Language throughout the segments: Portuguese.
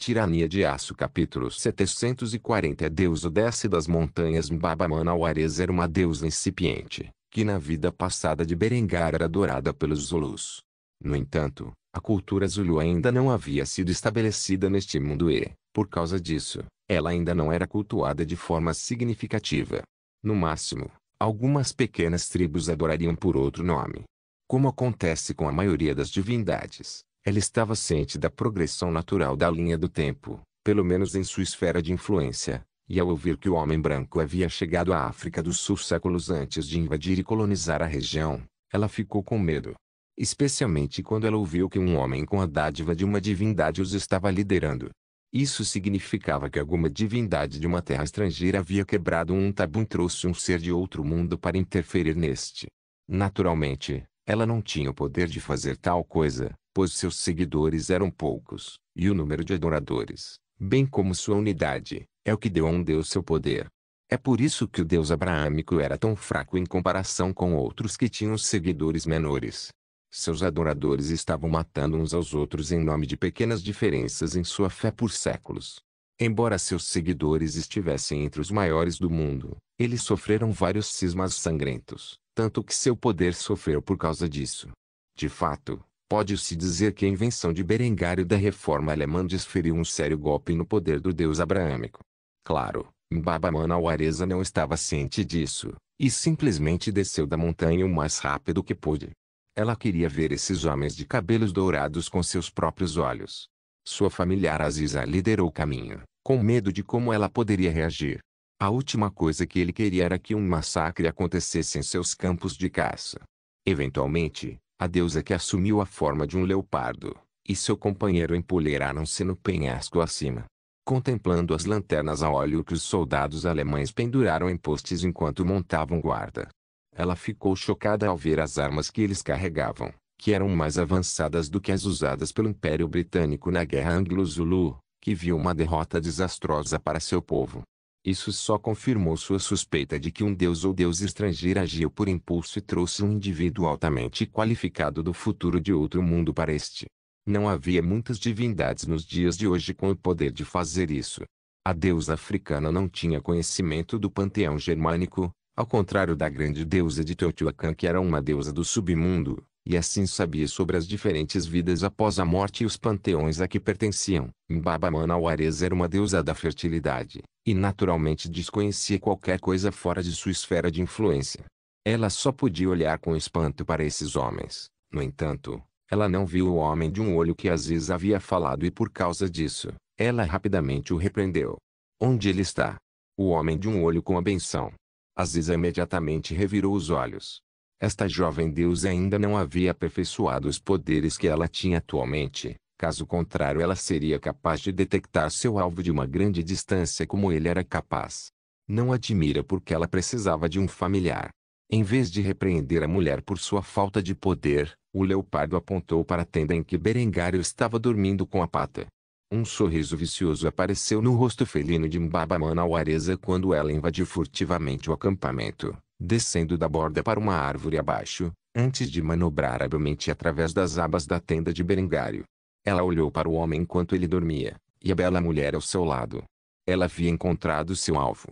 Tirania de Aço capítulo 740 A deusa desce das montanhas. Mbaba-Mana-Waresa era uma deusa incipiente, que na vida passada de Berengar era adorada pelos Zulus. No entanto, a cultura Zulu ainda não havia sido estabelecida neste mundo e, por causa disso, ela ainda não era cultuada de forma significativa. No máximo, algumas pequenas tribos adorariam por outro nome. Como acontece com a maioria das divindades, ela estava ciente da progressão natural da linha do tempo, pelo menos em sua esfera de influência, e ao ouvir que o homem branco havia chegado à África do Sul séculos antes de invadir e colonizar a região, ela ficou com medo. Especialmente quando ela ouviu que um homem com a dádiva de uma divindade os estava liderando. Isso significava que alguma divindade de uma terra estrangeira havia quebrado um tabu e trouxe um ser de outro mundo para interferir neste. Naturalmente, ela não tinha o poder de fazer tal coisa, pois seus seguidores eram poucos, e o número de adoradores, bem como sua unidade, é o que deu a um deus seu poder. É por isso que o deus abraâmico era tão fraco em comparação com outros que tinham seguidores menores. Seus adoradores estavam matando uns aos outros em nome de pequenas diferenças em sua fé por séculos. Embora seus seguidores estivessem entre os maiores do mundo, eles sofreram vários cismas sangrentos, tanto que seu poder sofreu por causa disso. De fato, pode-se dizer que a invenção de Berengário da Reforma Alemã desferiu um sério golpe no poder do deus abraâmico. Claro, Mbaba-Mana-Waresa não estava ciente disso, e simplesmente desceu da montanha o mais rápido que pôde. Ela queria ver esses homens de cabelos dourados com seus próprios olhos. Sua familiar Aziza liderou o caminho, com medo de como ela poderia reagir. A última coisa que ele queria era que um massacre acontecesse em seus campos de caça. Eventualmente, a deusa que assumiu a forma de um leopardo, e seu companheiro empoleiraram-se no penhasco acima, contemplando as lanternas a óleo que os soldados alemães penduraram em postes enquanto montavam guarda. Ela ficou chocada ao ver as armas que eles carregavam, que eram mais avançadas do que as usadas pelo Império Britânico na Guerra Anglo-Zulu, que viu uma derrota desastrosa para seu povo. Isso só confirmou sua suspeita de que um deus ou deusa estrangeira agiu por impulso e trouxe um indivíduo altamente qualificado do futuro de outro mundo para este. Não havia muitas divindades nos dias de hoje com o poder de fazer isso. A deusa africana não tinha conhecimento do panteão germânico, ao contrário da grande deusa de Teotihuacan que era uma deusa do submundo, e assim sabia sobre as diferentes vidas após a morte e os panteões a que pertenciam. Mbaba-Mana-Waresa era uma deusa da fertilidade, e naturalmente desconhecia qualquer coisa fora de sua esfera de influência. Ela só podia olhar com espanto para esses homens. No entanto, ela não viu o homem de um olho que Aziz havia falado e por causa disso, ela rapidamente o repreendeu. Onde ele está? O homem de um olho com a benção. Aziza imediatamente revirou os olhos. Esta jovem deusa ainda não havia aperfeiçoado os poderes que ela tinha atualmente, caso contrário ela seria capaz de detectar seu alvo de uma grande distância como ele era capaz. Não admira porque ela precisava de um familiar. Em vez de repreender a mulher por sua falta de poder, o leopardo apontou para a tenda em que Berengário estava dormindo com a pata. Um sorriso vicioso apareceu no rosto felino de Mbaba-Mana-Waresa quando ela invadiu furtivamente o acampamento, descendo da borda para uma árvore abaixo, antes de manobrar habilmente através das abas da tenda de Berengário. Ela olhou para o homem enquanto ele dormia, e a bela mulher ao seu lado. Ela havia encontrado seu alvo.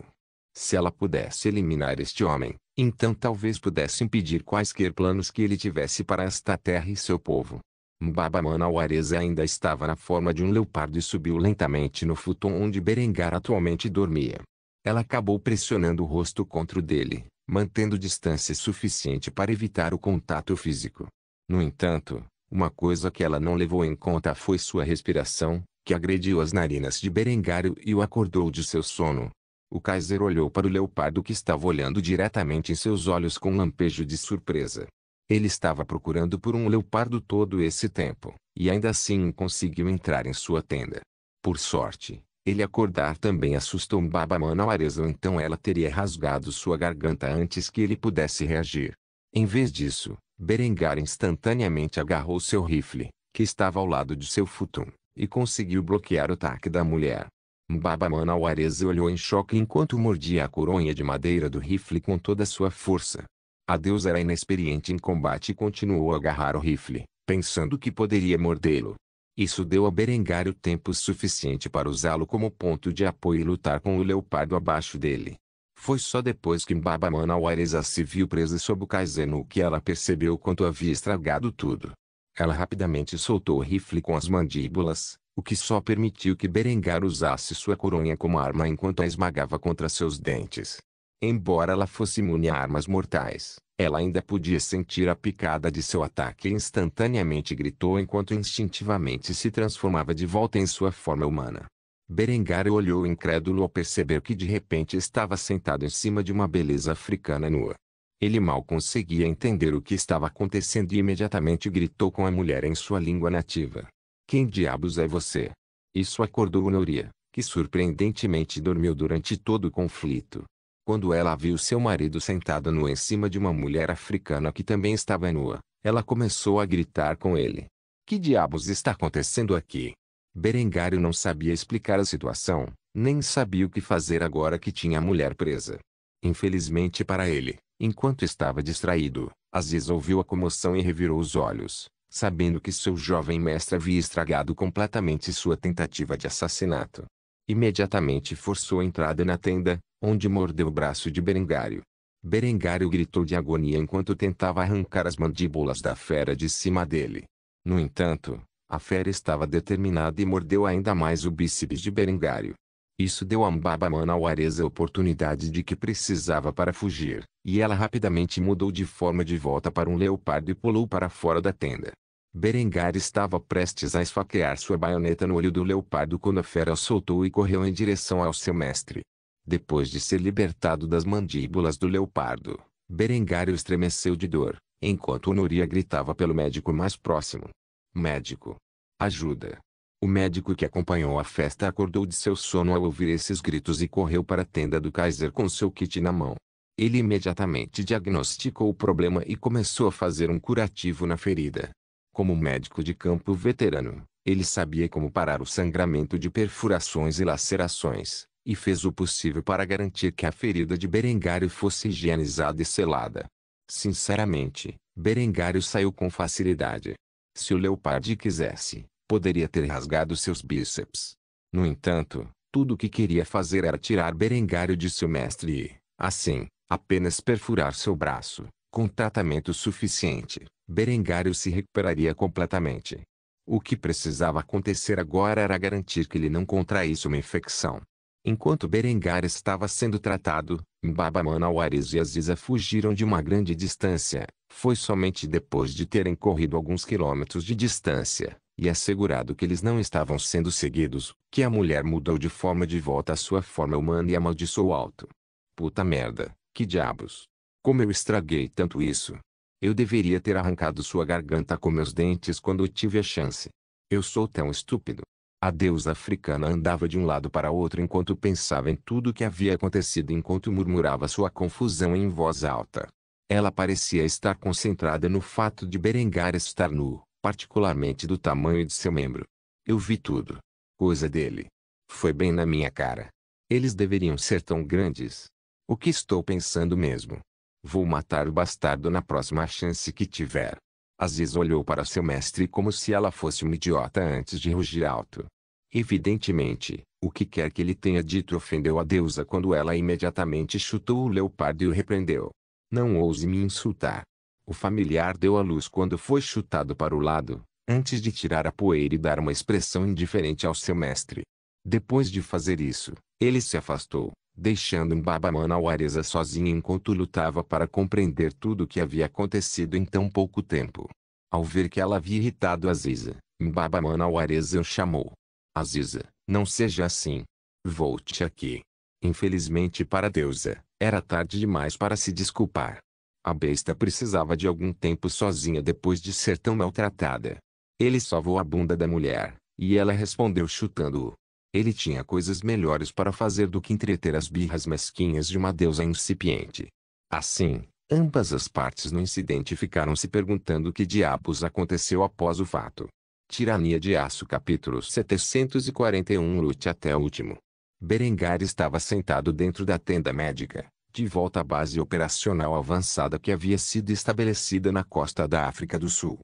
Se ela pudesse eliminar este homem, então talvez pudesse impedir quaisquer planos que ele tivesse para esta terra e seu povo. Mbaba-Mana-Waresa ainda estava na forma de um leopardo e subiu lentamente no futon onde Berengar atualmente dormia. Ela acabou pressionando o rosto contra o dele, mantendo distância suficiente para evitar o contato físico. No entanto, uma coisa que ela não levou em conta foi sua respiração, que agrediu as narinas de Berengário e o acordou de seu sono. O Kaiser olhou para o leopardo que estava olhando diretamente em seus olhos com um lampejo de surpresa. Ele estava procurando por um leopardo todo esse tempo, e ainda assim conseguiu entrar em sua tenda. Por sorte, ele acordar também assustou Mbaba-Mana-Waresa, então ela teria rasgado sua garganta antes que ele pudesse reagir. Em vez disso, Berengar instantaneamente agarrou seu rifle, que estava ao lado de seu futum, e conseguiu bloquear o ataque da mulher. Mbaba-Mana-Waresa olhou em choque enquanto mordia a coronha de madeira do rifle com toda sua força. A deusa era inexperiente em combate e continuou a agarrar o rifle, pensando que poderia mordê-lo. Isso deu a Berengário tempo suficiente para usá-lo como ponto de apoio e lutar com o leopardo abaixo dele. Foi só depois que Mbaba Manauareza se viu presa sob o Kaizenu que ela percebeu quanto havia estragado tudo. Ela rapidamente soltou o rifle com as mandíbulas, o que só permitiu que Berengar usasse sua coronha como arma enquanto a esmagava contra seus dentes. Embora ela fosse imune a armas mortais, ela ainda podia sentir a picada de seu ataque e instantaneamente gritou enquanto instintivamente se transformava de volta em sua forma humana. Berengar olhou incrédulo ao perceber que de repente estava sentado em cima de uma beleza africana nua. Ele mal conseguia entender o que estava acontecendo e imediatamente gritou com a mulher em sua língua nativa. Quem diabos é você? Isso acordou Núria, que surpreendentemente dormiu durante todo o conflito. Quando ela viu seu marido sentado nu em cima de uma mulher africana que também estava nua, ela começou a gritar com ele. Que diabos está acontecendo aqui? Berengário não sabia explicar a situação, nem sabia o que fazer agora que tinha a mulher presa. Infelizmente para ele, enquanto estava distraído, Aziz ouviu a comoção e revirou os olhos, sabendo que seu jovem mestre havia estragado completamente sua tentativa de assassinato. Imediatamente forçou a entrada na tenda, onde mordeu o braço de Berengário. Berengário gritou de agonia enquanto tentava arrancar as mandíbulas da fera de cima dele. No entanto, a fera estava determinada e mordeu ainda mais o bíceps de Berengário. Isso deu a Mbaba Manauareza a oportunidade de que precisava para fugir, e ela rapidamente mudou de forma de volta para um leopardo e pulou para fora da tenda. Berengar estava prestes a esfaquear sua baioneta no olho do leopardo quando a fera o soltou e correu em direção ao seu mestre. Depois de ser libertado das mandíbulas do leopardo, Berengário estremeceu de dor, enquanto Núria gritava pelo médico mais próximo. Médico! Ajuda! O médico que acompanhou a festa acordou de seu sono ao ouvir esses gritos e correu para a tenda do Kaiser com seu kit na mão. Ele imediatamente diagnosticou o problema e começou a fazer um curativo na ferida. Como médico de campo veterano, ele sabia como parar o sangramento de perfurações e lacerações, e fez o possível para garantir que a ferida de Berengário fosse higienizada e selada. Sinceramente, Berengário saiu com facilidade. Se o leopardo quisesse, poderia ter rasgado seus bíceps. No entanto, tudo o que queria fazer era tirar Berengário de seu mestre e, assim, apenas perfurar seu braço. Com tratamento suficiente, Berengário se recuperaria completamente. O que precisava acontecer agora era garantir que ele não contraísse uma infecção. Enquanto Berengar estava sendo tratado, Mbaba Manauareza e Aziza fugiram de uma grande distância. Foi somente depois de terem corrido alguns quilômetros de distância, e assegurado que eles não estavam sendo seguidos, que a mulher mudou de forma de volta à sua forma humana e amaldiçoou alto. Puta merda, que diabos! Como eu estraguei tanto isso? Eu deveria ter arrancado sua garganta com meus dentes quando eu tive a chance. Eu sou tão estúpido. A deusa africana andava de um lado para outro enquanto pensava em tudo o que havia acontecido enquanto murmurava sua confusão em voz alta. Ela parecia estar concentrada no fato de Berengar estar nu, particularmente do tamanho de seu membro. Eu vi tudo. Coisa dele. Foi bem na minha cara. Eles deveriam ser tão grandes. O que estou pensando mesmo? Vou matar o bastardo na próxima chance que tiver. Aziz olhou para seu mestre como se ela fosse uma idiota antes de rugir alto. Evidentemente, o que quer que ele tenha dito ofendeu a deusa quando ela imediatamente chutou o leopardo e o repreendeu. Não ouse me insultar. O familiar deu à luz quando foi chutado para o lado, antes de tirar a poeira e dar uma expressão indiferente ao seu mestre. Depois de fazer isso, ele se afastou, deixando Mbaba Manauareza sozinha enquanto lutava para compreender tudo o que havia acontecido em tão pouco tempo. Ao ver que ela havia irritado Aziza, Mbaba Manauareza o chamou. Aziza, não seja assim. Volte aqui. Infelizmente para a deusa, era tarde demais para se desculpar. A besta precisava de algum tempo sozinha depois de ser tão maltratada. Ele sovou a bunda da mulher, e ela respondeu chutando-o. Ele tinha coisas melhores para fazer do que entreter as birras mesquinhas de uma deusa incipiente. Assim, ambas as partes no incidente ficaram se perguntando o que diabos aconteceu após o fato. Tirania de Aço capítulo 741 Lute até o último. Berengar estava sentado dentro da tenda médica, de volta à base operacional avançada que havia sido estabelecida na costa da África do Sul.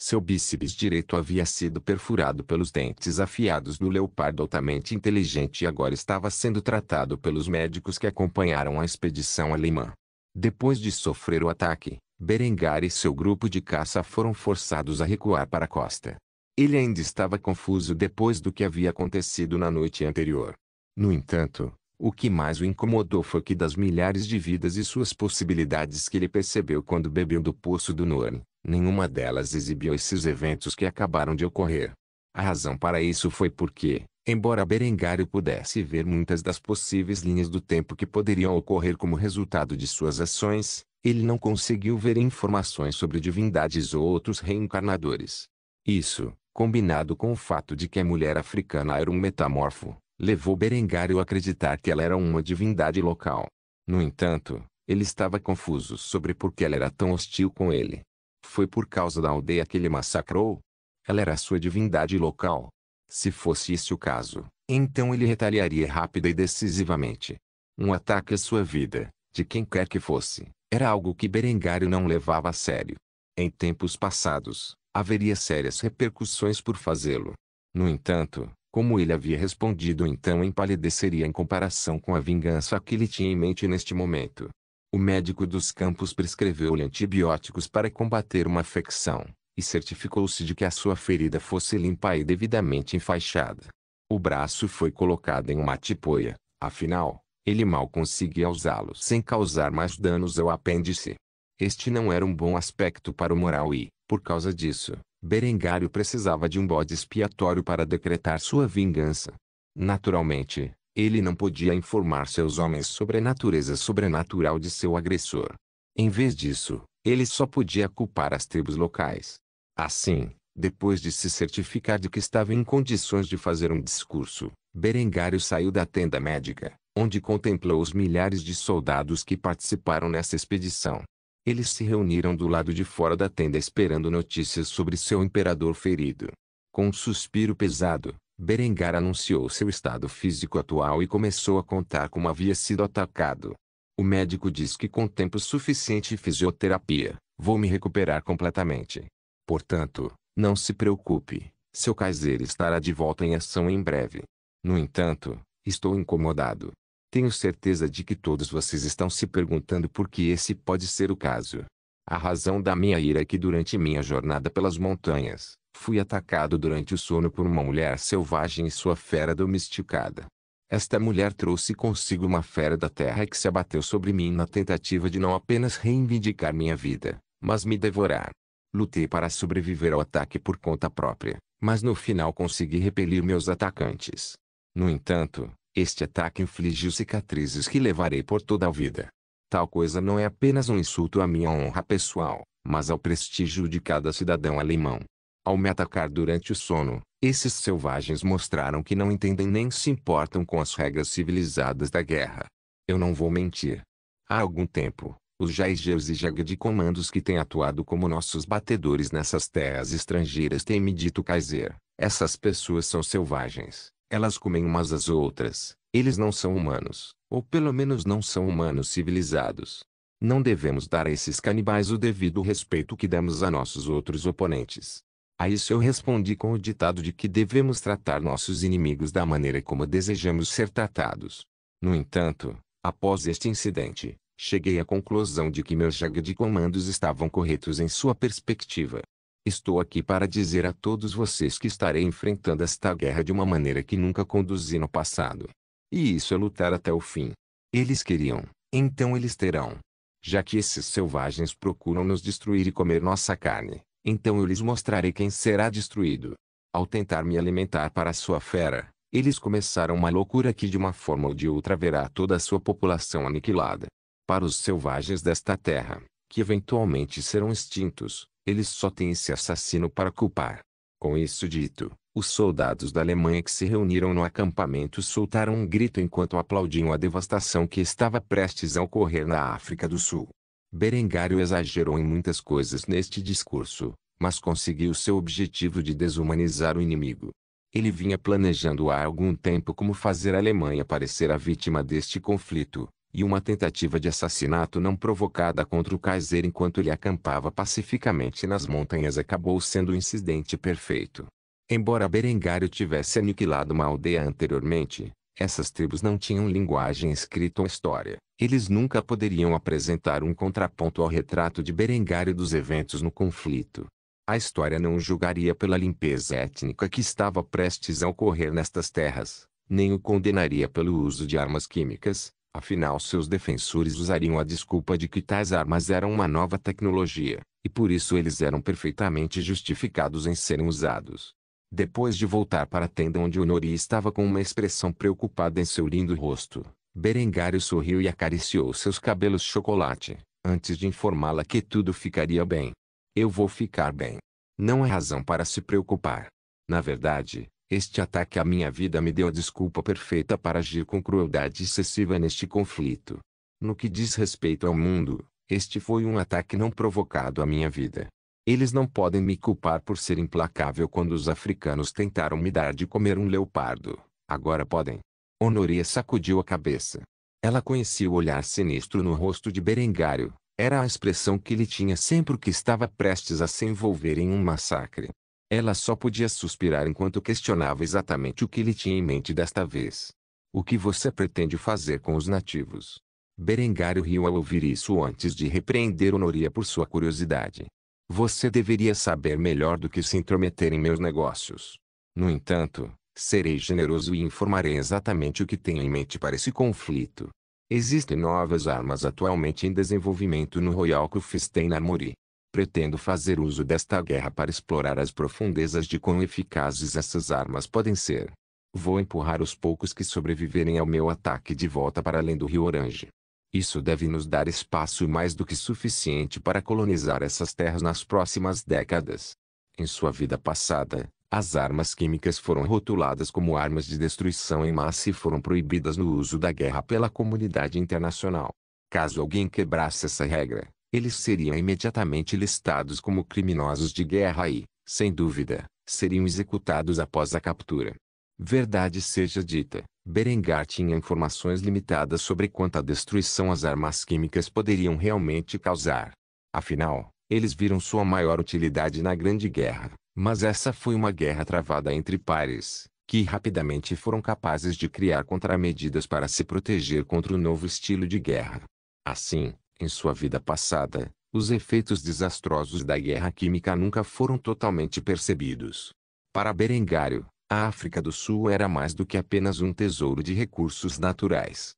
Seu bíceps direito havia sido perfurado pelos dentes afiados do leopardo altamente inteligente e agora estava sendo tratado pelos médicos que acompanharam a expedição alemã. Depois de sofrer o ataque, Berengar e seu grupo de caça foram forçados a recuar para a costa. Ele ainda estava confuso depois do que havia acontecido na noite anterior. No entanto, o que mais o incomodou foi que das milhares de vidas e suas possibilidades que ele percebeu quando bebeu do poço do Norne, nenhuma delas exibiu esses eventos que acabaram de ocorrer. A razão para isso foi porque, embora Berengário pudesse ver muitas das possíveis linhas do tempo que poderiam ocorrer como resultado de suas ações, ele não conseguiu ver informações sobre divindades ou outros reencarnadores. Isso, combinado com o fato de que a mulher africana era um metamorfo, levou Berengário a acreditar que ela era uma divindade local. No entanto, ele estava confuso sobre por que ela era tão hostil com ele. Foi por causa da aldeia que ele massacrou? Ela era sua divindade local. Se fosse esse o caso, então ele retaliaria rápida e decisivamente. Um ataque à sua vida, de quem quer que fosse, era algo que Berengário não levava a sério. Em tempos passados, haveria sérias repercussões por fazê-lo. No entanto, como ele havia respondido então empalideceria em comparação com a vingança que ele tinha em mente neste momento. O médico dos campos prescreveu-lhe antibióticos para combater uma infecção, e certificou-se de que a sua ferida fosse limpa e devidamente enfaixada. O braço foi colocado em uma tipoia, afinal, ele mal conseguia usá-lo sem causar mais danos ao apêndice. Este não era um bom aspecto para o moral e, por causa disso, Berengário precisava de um bode expiatório para decretar sua vingança. Naturalmente, ele não podia informar seus homens sobre a natureza sobrenatural de seu agressor. Em vez disso, ele só podia culpar as tribos locais. Assim, depois de se certificar de que estava em condições de fazer um discurso, Berengário saiu da tenda médica, onde contemplou os milhares de soldados que participaram nessa expedição. Eles se reuniram do lado de fora da tenda esperando notícias sobre seu imperador ferido. Com um suspiro pesado, Berengar anunciou seu estado físico atual e começou a contar como havia sido atacado. O médico disse que com tempo suficiente e fisioterapia, vou me recuperar completamente. Portanto, não se preocupe, seu Kaiser estará de volta em ação em breve. No entanto, estou incomodado. Tenho certeza de que todos vocês estão se perguntando por que esse pode ser o caso. A razão da minha ira é que durante minha jornada pelas montanhas, fui atacado durante o sono por uma mulher selvagem e sua fera domesticada. Esta mulher trouxe consigo uma fera da terra que se abateu sobre mim na tentativa de não apenas reivindicar minha vida, mas me devorar. Lutei para sobreviver ao ataque por conta própria, mas no final consegui repelir meus atacantes. No entanto, este ataque infligiu cicatrizes que levarei por toda a vida. Tal coisa não é apenas um insulto à minha honra pessoal, mas ao prestígio de cada cidadão alemão. Ao me atacar durante o sono, esses selvagens mostraram que não entendem nem se importam com as regras civilizadas da guerra. Eu não vou mentir. Há algum tempo, os Jaegers e Jagdcomandos que têm atuado como nossos batedores nessas terras estrangeiras têm me dito Kaiser, essas pessoas são selvagens, elas comem umas às outras, eles não são humanos, ou pelo menos não são humanos civilizados. Não devemos dar a esses canibais o devido respeito que damos a nossos outros oponentes. A isso eu respondi com o ditado de que devemos tratar nossos inimigos da maneira como desejamos ser tratados. No entanto, após este incidente, cheguei à conclusão de que meus Jagdcomandos estavam corretos em sua perspectiva. Estou aqui para dizer a todos vocês que estarei enfrentando esta guerra de uma maneira que nunca conduzi no passado. E isso é lutar até o fim. Eles queriam, então eles terão. Já que esses selvagens procuram nos destruir e comer nossa carne, então eu lhes mostrarei quem será destruído. Ao tentar me alimentar para a sua fera, eles começaram uma loucura que de uma forma ou de outra verá toda a sua população aniquilada. Para os selvagens desta terra, que eventualmente serão extintos, eles só têm esse assassino para culpar. Com isso dito, os soldados da Alemanha que se reuniram no acampamento soltaram um grito enquanto aplaudiam a devastação que estava prestes a ocorrer na África do Sul. Berengário exagerou em muitas coisas neste discurso, mas conseguiu seu objetivo de desumanizar o inimigo. Ele vinha planejando há algum tempo como fazer a Alemanha parecer a vítima deste conflito, e uma tentativa de assassinato não provocada contra o Kaiser enquanto ele acampava pacificamente nas montanhas acabou sendo o incidente perfeito. Embora Berengário tivesse aniquilado uma aldeia anteriormente, essas tribos não tinham linguagem escrita ou história. Eles nunca poderiam apresentar um contraponto ao retrato de Berengário dos eventos no conflito. A história não o julgaria pela limpeza étnica que estava prestes a ocorrer nestas terras, nem o condenaria pelo uso de armas químicas, afinal seus defensores usariam a desculpa de que tais armas eram uma nova tecnologia, e por isso eles eram perfeitamente justificados em serem usados. Depois de voltar para a tenda onde Honori estava com uma expressão preocupada em seu lindo rosto, Berengário sorriu e acariciou seus cabelos chocolate, antes de informá-la que tudo ficaria bem. Eu vou ficar bem. Não há razão para se preocupar. Na verdade, este ataque à minha vida me deu a desculpa perfeita para agir com crueldade excessiva neste conflito. No que diz respeito ao mundo, este foi um ataque não provocado à minha vida. Eles não podem me culpar por ser implacável quando os africanos tentaram me dar de comer um leopardo. Agora podem. Honoria sacudiu a cabeça. Ela conhecia o olhar sinistro no rosto de Berengário. Era a expressão que ele tinha sempre que estava prestes a se envolver em um massacre. Ela só podia suspirar enquanto questionava exatamente o que ele tinha em mente desta vez. O que você pretende fazer com os nativos? Berengário riu ao ouvir isso antes de repreender Honoria por sua curiosidade. Você deveria saber melhor do que se intrometer em meus negócios. No entanto, serei generoso e informarei exatamente o que tenho em mente para esse conflito. Existem novas armas atualmente em desenvolvimento no Royal Kufstein Armory. Pretendo fazer uso desta guerra para explorar as profundezas de quão eficazes essas armas podem ser. Vou empurrar os poucos que sobreviverem ao meu ataque de volta para além do Rio Orange. Isso deve nos dar espaço mais do que suficiente para colonizar essas terras nas próximas décadas. Em sua vida passada, as armas químicas foram rotuladas como armas de destruição em massa e foram proibidas no uso da guerra pela comunidade internacional. Caso alguém quebrasse essa regra, eles seriam imediatamente listados como criminosos de guerra e, sem dúvida, seriam executados após a captura. Verdade seja dita, Berengar tinha informações limitadas sobre quanta destruição as armas químicas poderiam realmente causar. Afinal, eles viram sua maior utilidade na Grande Guerra, mas essa foi uma guerra travada entre pares, que rapidamente foram capazes de criar contramedidas para se proteger contra o novo estilo de guerra. Assim, em sua vida passada, os efeitos desastrosos da guerra química nunca foram totalmente percebidos. Para Berengário, a África do Sul era mais do que apenas um tesouro de recursos naturais.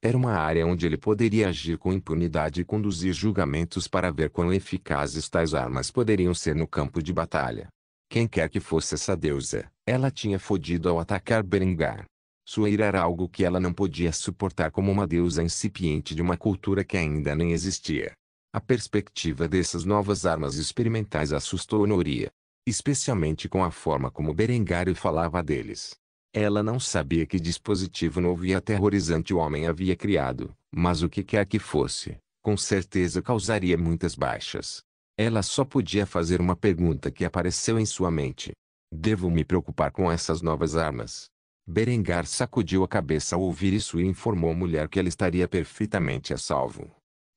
Era uma área onde ele poderia agir com impunidade e conduzir julgamentos para ver quão eficazes tais armas poderiam ser no campo de batalha. Quem quer que fosse essa deusa, ela tinha fodido ao atacar Berengar. Sua ira era algo que ela não podia suportar como uma deusa incipiente de uma cultura que ainda nem existia. A perspectiva dessas novas armas experimentais assustou Honoria, especialmente com a forma como Berengário falava deles. Ela não sabia que dispositivo novo e aterrorizante o homem havia criado, mas o que quer que fosse, com certeza causaria muitas baixas. Ela só podia fazer uma pergunta que apareceu em sua mente. Devo me preocupar com essas novas armas? Berengar sacudiu a cabeça ao ouvir isso e informou a mulher que ela estaria perfeitamente a salvo.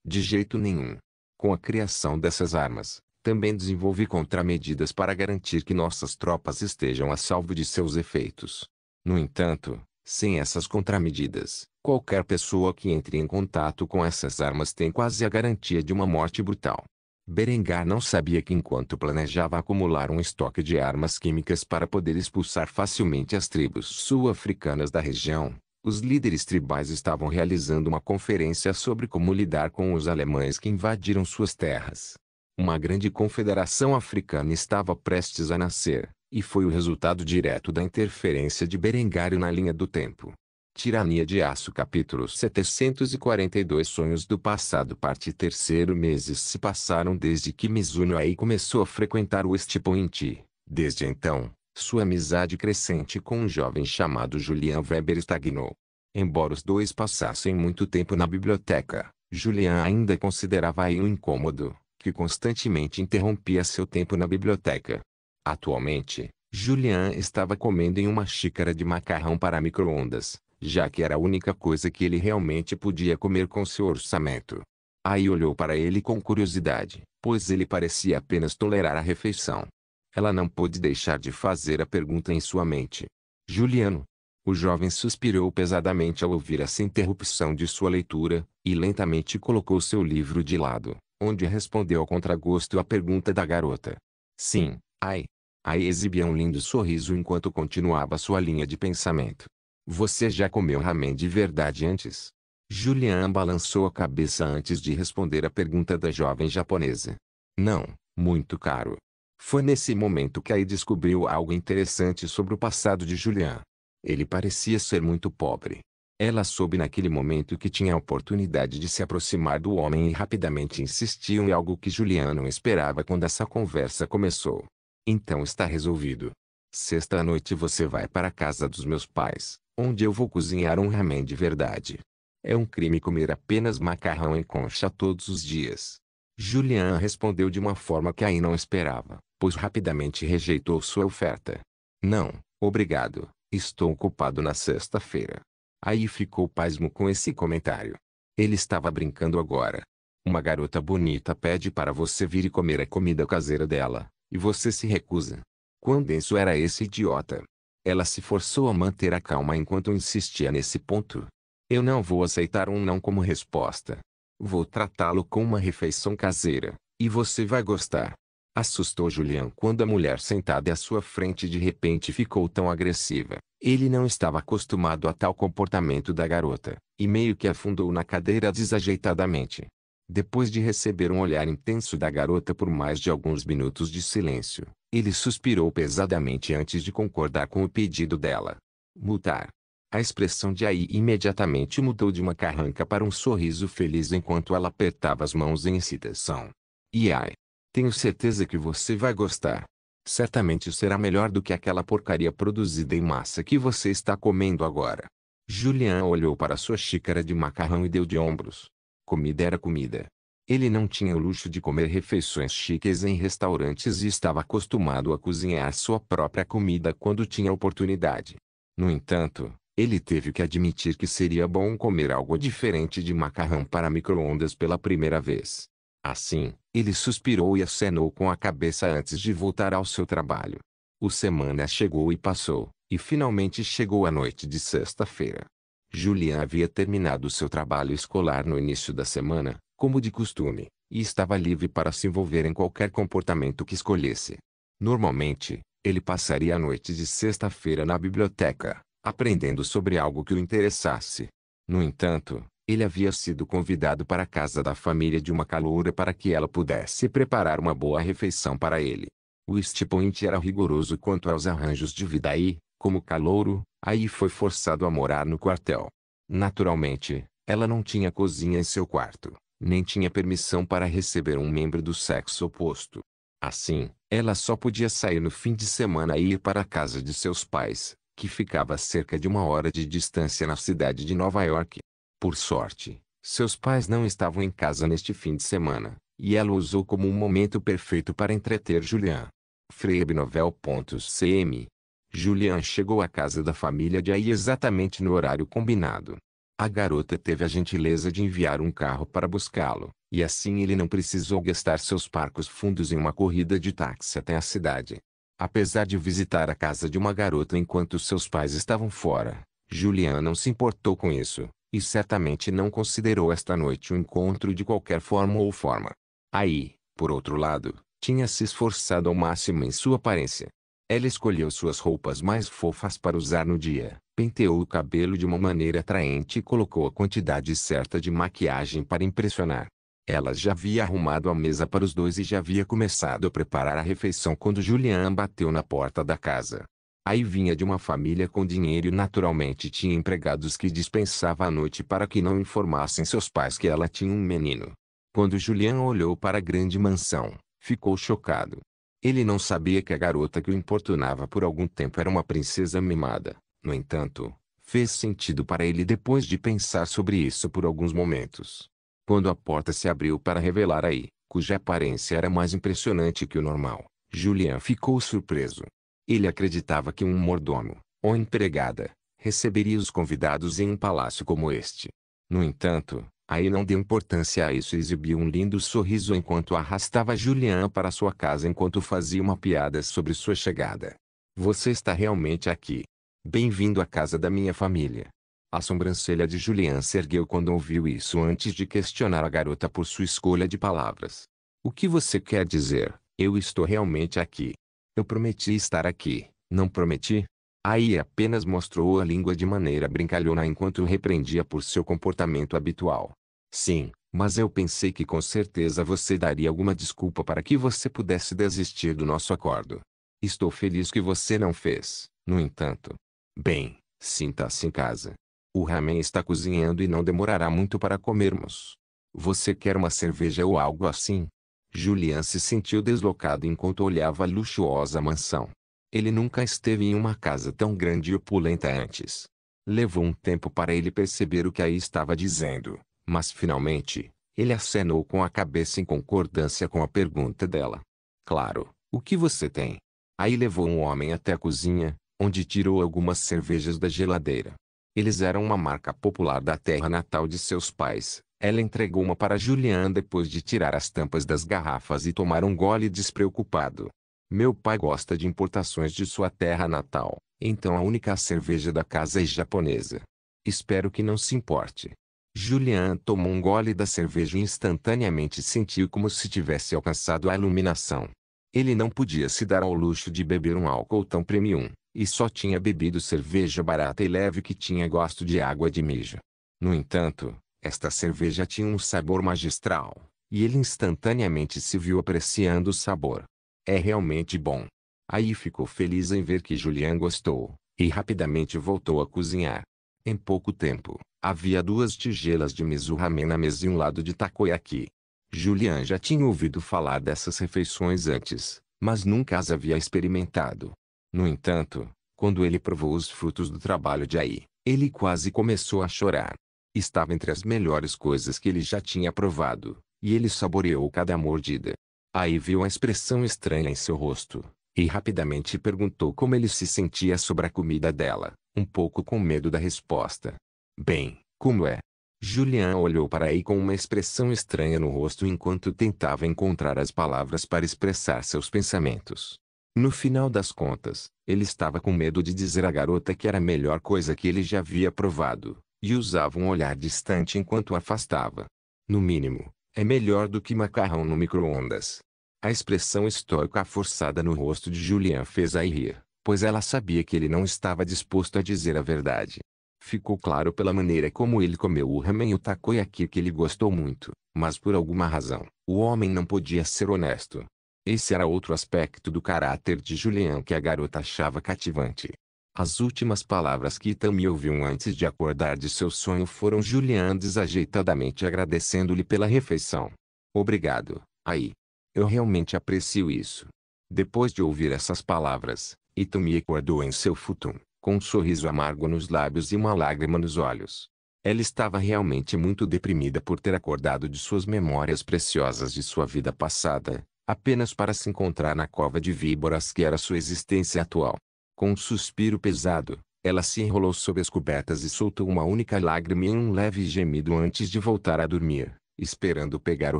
De jeito nenhum. Com a criação dessas armas, também desenvolvi contramedidas para garantir que nossas tropas estejam a salvo de seus efeitos. No entanto, sem essas contramedidas, qualquer pessoa que entre em contato com essas armas tem quase a garantia de uma morte brutal. Berengar não sabia que enquanto planejava acumular um estoque de armas químicas para poder expulsar facilmente as tribos sul-africanas da região, os líderes tribais estavam realizando uma conferência sobre como lidar com os alemães que invadiram suas terras. Uma grande confederação africana estava prestes a nascer, e foi o resultado direto da interferência de Berengário na linha do tempo. Tirania de Aço capítulo 742 Sonhos do passado parte 3 Meses se passaram desde que Mizuno Ai começou a frequentar o West Point. Desde então, sua amizade crescente com um jovem chamado Julian Weber estagnou. Embora os dois passassem muito tempo na biblioteca, Julian ainda considerava Ai um incômodo, que constantemente interrompia seu tempo na biblioteca. Atualmente, Julian estava comendo em uma xícara de macarrão para micro-ondas, já que era a única coisa que ele realmente podia comer com seu orçamento. Aí olhou para ele com curiosidade, pois ele parecia apenas tolerar a refeição. Ela não pôde deixar de fazer a pergunta em sua mente. Juliano. O jovem suspirou pesadamente ao ouvir essa interrupção de sua leitura, e lentamente colocou seu livro de lado, onde respondeu a contragosto à pergunta da garota. Sim, ai. Ai exibia um lindo sorriso enquanto continuava sua linha de pensamento. Você já comeu ramen de verdade antes? Julian balançou a cabeça antes de responder a pergunta da jovem japonesa. Não, muito caro. Foi nesse momento que Ai descobriu algo interessante sobre o passado de Julian. Ele parecia ser muito pobre. Ela soube naquele momento que tinha a oportunidade de se aproximar do homem e rapidamente insistiu em algo que Julian não esperava quando essa conversa começou. Então está resolvido. Sexta à noite você vai para a casa dos meus pais, onde eu vou cozinhar um ramen de verdade. É um crime comer apenas macarrão em concha todos os dias. Julian respondeu de uma forma que Ai não esperava, pois rapidamente rejeitou sua oferta. Não, obrigado, estou ocupado na sexta-feira. Ai ficou pasmo com esse comentário. Ele estava brincando agora. Uma garota bonita pede para você vir e comer a comida caseira dela, e você se recusa. Quão denso era esse idiota? Ela se forçou a manter a calma enquanto insistia nesse ponto. Eu não vou aceitar um não como resposta. Vou tratá-lo como uma refeição caseira, e você vai gostar. Assustou Julian quando a mulher sentada à sua frente de repente ficou tão agressiva. Ele não estava acostumado a tal comportamento da garota, e meio que afundou na cadeira desajeitadamente. Depois de receber um olhar intenso da garota por mais de alguns minutos de silêncio, ele suspirou pesadamente antes de concordar com o pedido dela. Mutar. A expressão de Ai imediatamente mudou de uma carranca para um sorriso feliz enquanto ela apertava as mãos em excitação. E Ai, tenho certeza que você vai gostar. Certamente será melhor do que aquela porcaria produzida em massa que você está comendo agora. Julian olhou para sua xícara de macarrão e deu de ombros. Comida era comida. Ele não tinha o luxo de comer refeições chiques em restaurantes e estava acostumado a cozinhar sua própria comida quando tinha oportunidade. No entanto, ele teve que admitir que seria bom comer algo diferente de macarrão para micro-ondas pela primeira vez. Assim, ele suspirou e acenou com a cabeça antes de voltar ao seu trabalho. O semana chegou e passou, e finalmente chegou a noite de sexta-feira. Julian havia terminado seu trabalho escolar no início da semana, como de costume, e estava livre para se envolver em qualquer comportamento que escolhesse. Normalmente, ele passaria a noite de sexta-feira na biblioteca, aprendendo sobre algo que o interessasse. No entanto, ele havia sido convidado para a casa da família de uma caloura para que ela pudesse preparar uma boa refeição para ele. O East Point era rigoroso quanto aos arranjos de vida e, como calouro, Ai foi forçado a morar no quartel. Naturalmente, ela não tinha cozinha em seu quarto, nem tinha permissão para receber um membro do sexo oposto. Assim, ela só podia sair no fim de semana e ir para a casa de seus pais, que ficava a cerca de 1 hora de distância na cidade de Nova York. Por sorte, seus pais não estavam em casa neste fim de semana, e ela usou como um momento perfeito para entreter Julian. Freebnovel.cm. Julian chegou à casa da família de Ai exatamente no horário combinado. A garota teve a gentileza de enviar um carro para buscá-lo, e assim ele não precisou gastar seus parcos fundos em uma corrida de táxi até a cidade. Apesar de visitar a casa de uma garota enquanto seus pais estavam fora, Julian não se importou com isso, e certamente não considerou esta noite um encontro de qualquer forma ou forma. Ai, por outro lado, tinha se esforçado ao máximo em sua aparência. Ela escolheu suas roupas mais fofas para usar no dia, penteou o cabelo de uma maneira atraente e colocou a quantidade certa de maquiagem para impressionar. Ela já havia arrumado a mesa para os dois e já havia começado a preparar a refeição quando Julian bateu na porta da casa. Ai vinha de uma família com dinheiro e naturalmente tinha empregados que dispensava à noite para que não informassem seus pais que ela tinha um menino. Quando Julian olhou para a grande mansão, ficou chocado. Ele não sabia que a garota que o importunava por algum tempo era uma princesa mimada. No entanto, fez sentido para ele depois de pensar sobre isso por alguns momentos. Quando a porta se abriu para revelar Ai, cuja aparência era mais impressionante que o normal, Julian ficou surpreso. Ele acreditava que um mordomo, ou empregada, receberia os convidados em um palácio como este. No entanto, Aí não deu importância a isso e exibiu um lindo sorriso enquanto arrastava Julian para sua casa enquanto fazia uma piada sobre sua chegada. Você está realmente aqui. Bem-vindo à casa da minha família. A sobrancelha de Julian se ergueu quando ouviu isso antes de questionar a garota por sua escolha de palavras. O que você quer dizer? Eu estou realmente aqui. Eu prometi estar aqui, não prometi? Aí apenas mostrou a língua de maneira brincalhona enquanto o repreendia por seu comportamento habitual. Sim, mas eu pensei que com certeza você daria alguma desculpa para que você pudesse desistir do nosso acordo. Estou feliz que você não fez, no entanto. Bem, sinta-se em casa. O ramen está cozinhando e não demorará muito para comermos. Você quer uma cerveja ou algo assim? Julian se sentiu deslocado enquanto olhava a luxuosa mansão. Ele nunca esteve em uma casa tão grande e opulenta antes. Levou um tempo para ele perceber o que aí estava dizendo, mas finalmente, ele acenou com a cabeça em concordância com a pergunta dela. Claro, o que você tem? Aí levou um homem até a cozinha, onde tirou algumas cervejas da geladeira. Eles eram uma marca popular da terra natal de seus pais. Ela entregou uma para Julian depois de tirar as tampas das garrafas e tomar um gole despreocupado. Meu pai gosta de importações de sua terra natal, então a única cerveja da casa é japonesa. Espero que não se importe. Julian tomou um gole da cerveja e instantaneamente sentiu como se tivesse alcançado a iluminação. Ele não podia se dar ao luxo de beber um álcool tão premium, e só tinha bebido cerveja barata e leve que tinha gosto de água de mijo. No entanto, esta cerveja tinha um sabor magistral, e ele instantaneamente se viu apreciando o sabor. É realmente bom. Aí ficou feliz em ver que Julian gostou, e rapidamente voltou a cozinhar. Em pouco tempo, havia 2 tigelas de miso ramen na mesa e um lado de takoyaki. Julian já tinha ouvido falar dessas refeições antes, mas nunca as havia experimentado. No entanto, quando ele provou os frutos do trabalho de Ai, ele quase começou a chorar. Estava entre as melhores coisas que ele já tinha provado, e ele saboreou cada mordida. Aí viu uma expressão estranha em seu rosto, e rapidamente perguntou como ele se sentia sobre a comida dela, um pouco com medo da resposta. Bem, como é? Julian olhou para Ai com uma expressão estranha no rosto enquanto tentava encontrar as palavras para expressar seus pensamentos. No final das contas, ele estava com medo de dizer à garota que era a melhor coisa que ele já havia provado, e usava um olhar distante enquanto afastava. No mínimo, é melhor do que macarrão no micro-ondas. A expressão estoica forçada no rosto de Julian fez Ai rir, pois ela sabia que ele não estava disposto a dizer a verdade. Ficou claro pela maneira como ele comeu o ramen e o takoyaki que ele gostou muito, mas por alguma razão, o homem não podia ser honesto. Esse era outro aspecto do caráter de Julian que a garota achava cativante. As últimas palavras que Itami ouviu antes de acordar de seu sonho foram Julian desajeitadamente agradecendo-lhe pela refeição. Obrigado, Ai. Eu realmente aprecio isso. Depois de ouvir essas palavras, Itami acordou em seu futum, com um sorriso amargo nos lábios e uma lágrima nos olhos. Ela estava realmente muito deprimida por ter acordado de suas memórias preciosas de sua vida passada, apenas para se encontrar na cova de víboras que era sua existência atual. Com um suspiro pesado, ela se enrolou sob as cobertas e soltou uma única lágrima e um leve gemido antes de voltar a dormir, esperando pegar o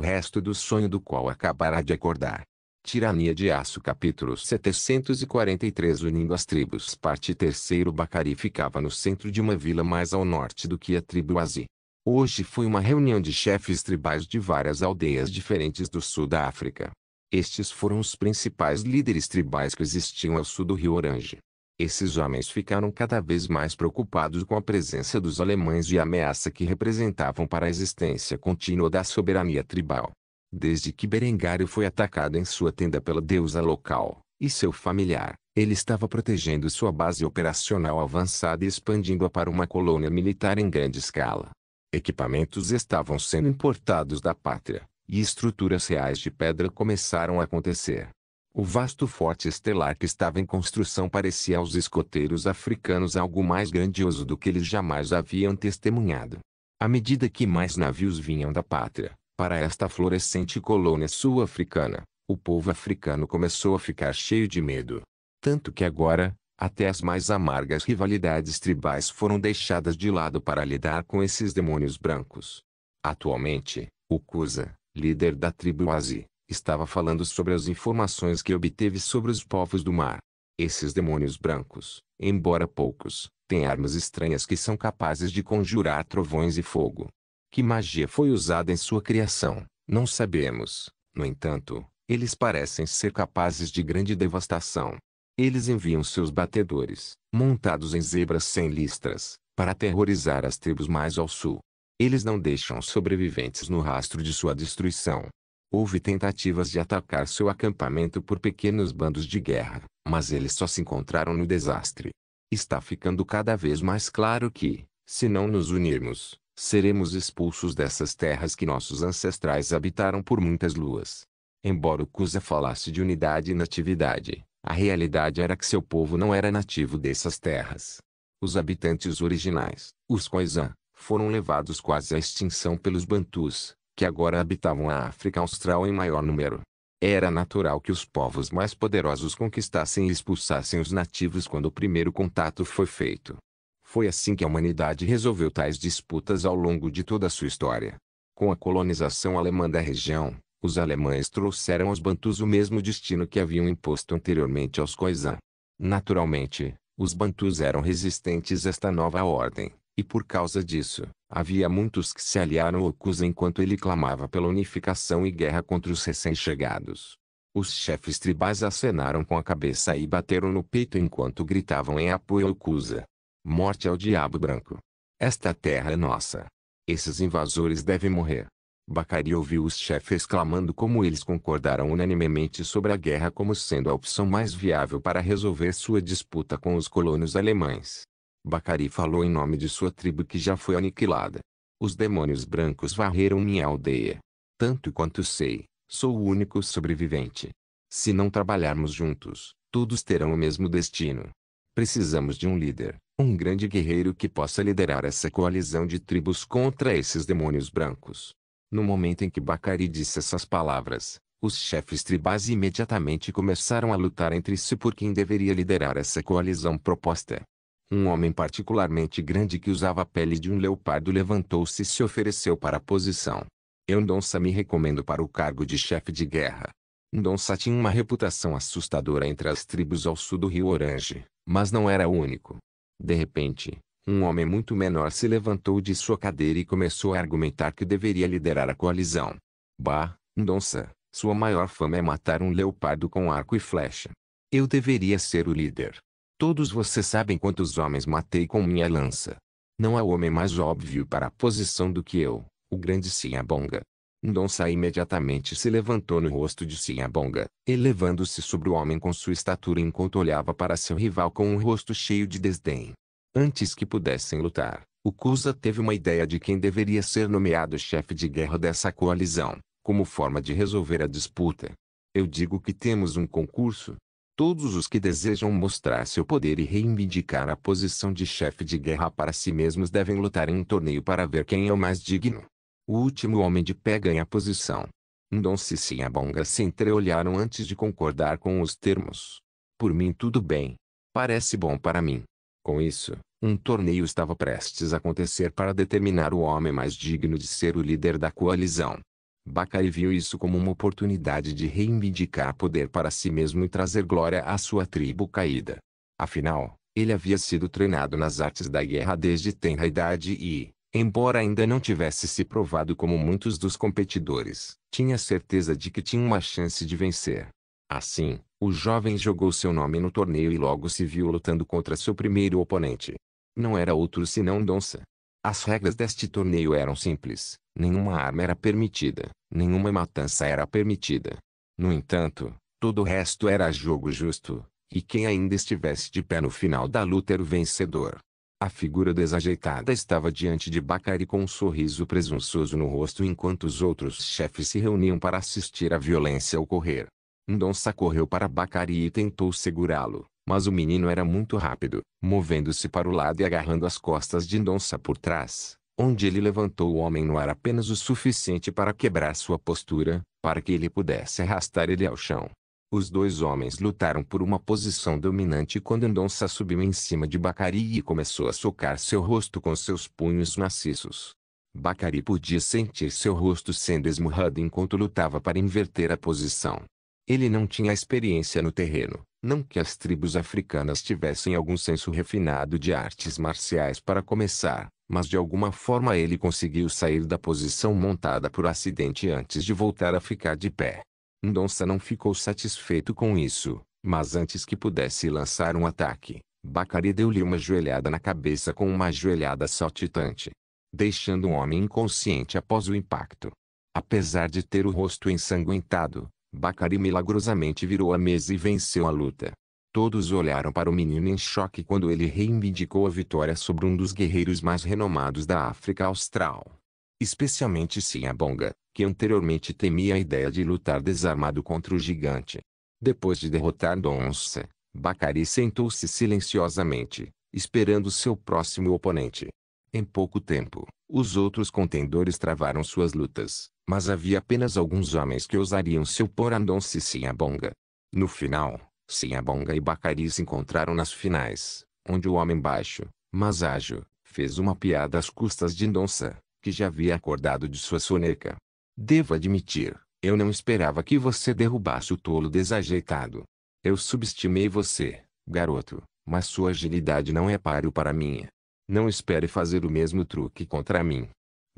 resto do sonho do qual acabara de acordar. Tirania de Aço capítulo 743 Unindo as tribos parte 3 Bacari ficava no centro de uma vila mais ao norte do que a tribo Azi. Hoje foi uma reunião de chefes tribais de várias aldeias diferentes do sul da África. Estes foram os principais líderes tribais que existiam ao sul do rio Orange. Esses homens ficaram cada vez mais preocupados com a presença dos alemães e a ameaça que representavam para a existência contínua da soberania tribal. Desde que Berengário foi atacado em sua tenda pela deusa local, e seu familiar, ele estava protegendo sua base operacional avançada e expandindo-a para uma colônia militar em grande escala. Equipamentos estavam sendo importados da pátria, e estruturas reais de pedra começaram a acontecer. O vasto forte estelar que estava em construção parecia aos escoteiros africanos algo mais grandioso do que eles jamais haviam testemunhado. À medida que mais navios vinham da pátria, para esta florescente colônia sul-africana, o povo africano começou a ficar cheio de medo. Tanto que agora, Até as mais amargas rivalidades tribais foram deixadas de lado para lidar com esses demônios brancos. Atualmente, o Kusa, líder da tribo Wazi, estava falando sobre as informações que obteve sobre os povos do mar. Esses demônios brancos, embora poucos, têm armas estranhas que são capazes de conjurar trovões e fogo. Que magia foi usada em sua criação, não sabemos. No entanto, eles parecem ser capazes de grande devastação. Eles enviam seus batedores, montados em zebras sem listras, para aterrorizar as tribos mais ao sul. Eles não deixam sobreviventes no rastro de sua destruição. Houve tentativas de atacar seu acampamento por pequenos bandos de guerra, mas eles só se encontraram no desastre. Está ficando cada vez mais claro que, se não nos unirmos, seremos expulsos dessas terras que nossos ancestrais habitaram por muitas luas. Embora o Kusa falasse de unidade e natividade, a realidade era que seu povo não era nativo dessas terras. Os habitantes originais, os Khoisan, foram levados quase à extinção pelos Bantus, que agora habitavam a África Austral em maior número. Era natural que os povos mais poderosos conquistassem e expulsassem os nativos quando o primeiro contato foi feito. Foi assim que a humanidade resolveu tais disputas ao longo de toda a sua história. Com a colonização alemã da região, os alemães trouxeram aos Bantus o mesmo destino que haviam imposto anteriormente aos Khoisan. Naturalmente, os Bantus eram resistentes a esta nova ordem, e por causa disso, havia muitos que se aliaram ao Kusa enquanto ele clamava pela unificação e guerra contra os recém-chegados. Os chefes tribais acenaram com a cabeça e bateram no peito enquanto gritavam em apoio ao Kusa. Morte ao diabo branco. Esta terra é nossa. Esses invasores devem morrer. Bacari ouviu os chefes clamando como eles concordaram unanimemente sobre a guerra como sendo a opção mais viável para resolver sua disputa com os colonos alemães. Bacari falou em nome de sua tribo que já foi aniquilada. Os demônios brancos varreram minha aldeia. Tanto quanto sei, sou o único sobrevivente. Se não trabalharmos juntos, todos terão o mesmo destino. Precisamos de um líder, um grande guerreiro que possa liderar essa coalizão de tribos contra esses demônios brancos. No momento em que Bacari disse essas palavras, os chefes tribais imediatamente começaram a lutar entre si por quem deveria liderar essa coalizão proposta. Um homem particularmente grande que usava a pele de um leopardo levantou-se e se ofereceu para a posição. Eu Ndonsa me recomendo para o cargo de chefe de guerra. Ndonsa tinha uma reputação assustadora entre as tribos ao sul do rio Orange, mas não era o único. De repente, um homem muito menor se levantou de sua cadeira e começou a argumentar que deveria liderar a coalizão. Bah, Ndonsa, sua maior fama é matar um leopardo com arco e flecha. Eu deveria ser o líder. Todos vocês sabem quantos homens matei com minha lança. Não há homem mais óbvio para a posição do que eu, o grande Sinhabonga. Ndonsa imediatamente se levantou no rosto de Sinhabonga, elevando-se sobre o homem com sua estatura enquanto olhava para seu rival com um rosto cheio de desdém. Antes que pudessem lutar, o Kusa teve uma ideia de quem deveria ser nomeado chefe de guerra dessa coalizão, como forma de resolver a disputa. Eu digo que temos um concurso. Todos os que desejam mostrar seu poder e reivindicar a posição de chefe de guerra para si mesmos devem lutar em um torneio para ver quem é o mais digno. O último homem de pé ganha a posição. Ndonsa e Sinhabonga se entreolharam antes de concordar com os termos. Por mim tudo bem. Parece bom para mim. Com isso, um torneio estava prestes a acontecer para determinar o homem mais digno de ser o líder da coalizão. Bacari viu isso como uma oportunidade de reivindicar poder para si mesmo e trazer glória à sua tribo caída. Afinal, ele havia sido treinado nas artes da guerra desde tenra idade e, embora ainda não tivesse se provado como muitos dos competidores, tinha certeza de que tinha uma chance de vencer. Assim, o jovem jogou seu nome no torneio e logo se viu lutando contra seu primeiro oponente. Não era outro senão Ndonsa. As regras deste torneio eram simples. Nenhuma arma era permitida, nenhuma matança era permitida. No entanto, todo o resto era jogo justo, e quem ainda estivesse de pé no final da luta era o vencedor. A figura desajeitada estava diante de Bacari com um sorriso presunçoso no rosto enquanto os outros chefes se reuniam para assistir à violência ocorrer. Ndonsa correu para Bacari e tentou segurá-lo, mas o menino era muito rápido, movendo-se para o lado e agarrando as costas de Ndonsa por trás, onde ele levantou o homem no ar apenas o suficiente para quebrar sua postura, para que ele pudesse arrastar ele ao chão. Os dois homens lutaram por uma posição dominante quando Mendonça subiu em cima de Bacari e começou a socar seu rosto com seus punhos maciços. Bacari podia sentir seu rosto sendo esmurrado enquanto lutava para inverter a posição. Ele não tinha experiência no terreno, não que as tribos africanas tivessem algum senso refinado de artes marciais para começar, mas de alguma forma ele conseguiu sair da posição montada por acidente antes de voltar a ficar de pé. Mendonça não ficou satisfeito com isso, mas antes que pudesse lançar um ataque, Bacari deu-lhe uma joelhada na cabeça com uma joelhada saltitante, deixando o homem inconsciente após o impacto. Apesar de ter o rosto ensanguentado, Bacari milagrosamente virou a mesa e venceu a luta. Todos olharam para o menino em choque quando ele reivindicou a vitória sobre um dos guerreiros mais renomados da África Austral. Especialmente Sinhabonga, que anteriormente temia a ideia de lutar desarmado contra o gigante. Depois de derrotar Mendonça, Bacari sentou-se silenciosamente, esperando seu próximo oponente. Em pouco tempo, os outros contendores travaram suas lutas, mas havia apenas alguns homens que ousariam se opor a Mendonça e Sinhabonga. No final, Sinhabonga e Bacari se encontraram nas finais, onde o homem baixo, mas ágil, fez uma piada às custas de Mendonça, que já havia acordado de sua soneca. Devo admitir, eu não esperava que você derrubasse o tolo desajeitado. Eu subestimei você, garoto, mas sua agilidade não é páreo para a minha. Não espere fazer o mesmo truque contra mim.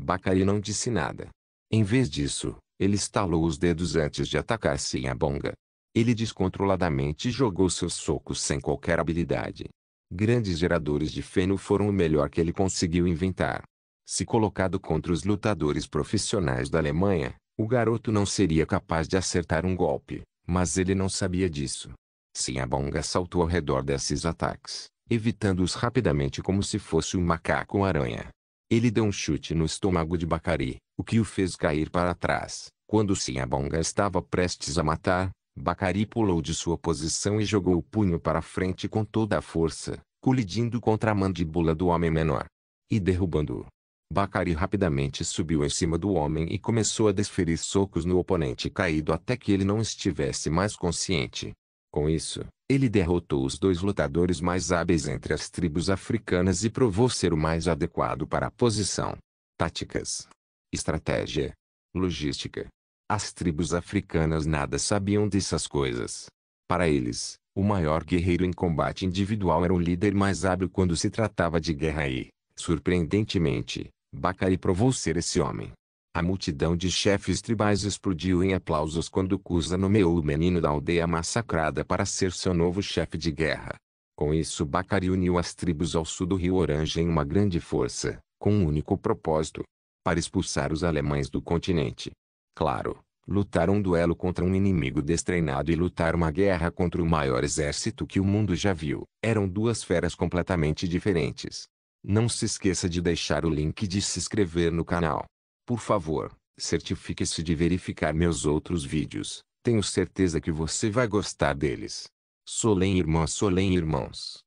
Bacari não disse nada. Em vez disso, ele estalou os dedos antes de atacar Sinhabonga. Ele descontroladamente jogou seus socos sem qualquer habilidade. Grandes geradores de feno foram o melhor que ele conseguiu inventar. Se colocado contra os lutadores profissionais da Alemanha, o garoto não seria capaz de acertar um golpe, mas ele não sabia disso. Sinhabonga saltou ao redor desses ataques, evitando-os rapidamente como se fosse um macaco-aranha. Ele deu um chute no estômago de Bacari, o que o fez cair para trás. Quando Sinhabonga estava prestes a matar, Bacari pulou de sua posição e jogou o punho para frente com toda a força, colidindo contra a mandíbula do homem menor e derrubando-o. Bacari rapidamente subiu em cima do homem e começou a desferir socos no oponente caído até que ele não estivesse mais consciente. Com isso, ele derrotou os dois lutadores mais hábeis entre as tribos africanas e provou ser o mais adequado para a posição. Táticas, estratégia, logística. As tribos africanas nada sabiam dessas coisas. Para eles, o maior guerreiro em combate individual era o líder mais hábil quando se tratava de guerra e, surpreendentemente, Bacari provou ser esse homem. A multidão de chefes tribais explodiu em aplausos quando Cusa nomeou o menino da aldeia massacrada para ser seu novo chefe de guerra. Com isso Bacari uniu as tribos ao sul do Rio Oranje em uma grande força, com um único propósito: para expulsar os alemães do continente. Claro, lutar um duelo contra um inimigo destreinado e lutar uma guerra contra o maior exército que o mundo já viu, eram duas feras completamente diferentes. Não se esqueça de deixar o link de se inscrever no canal. Por favor, certifique-se de verificar meus outros vídeos. Tenho certeza que você vai gostar deles. Solém irmãs, Solém irmãos.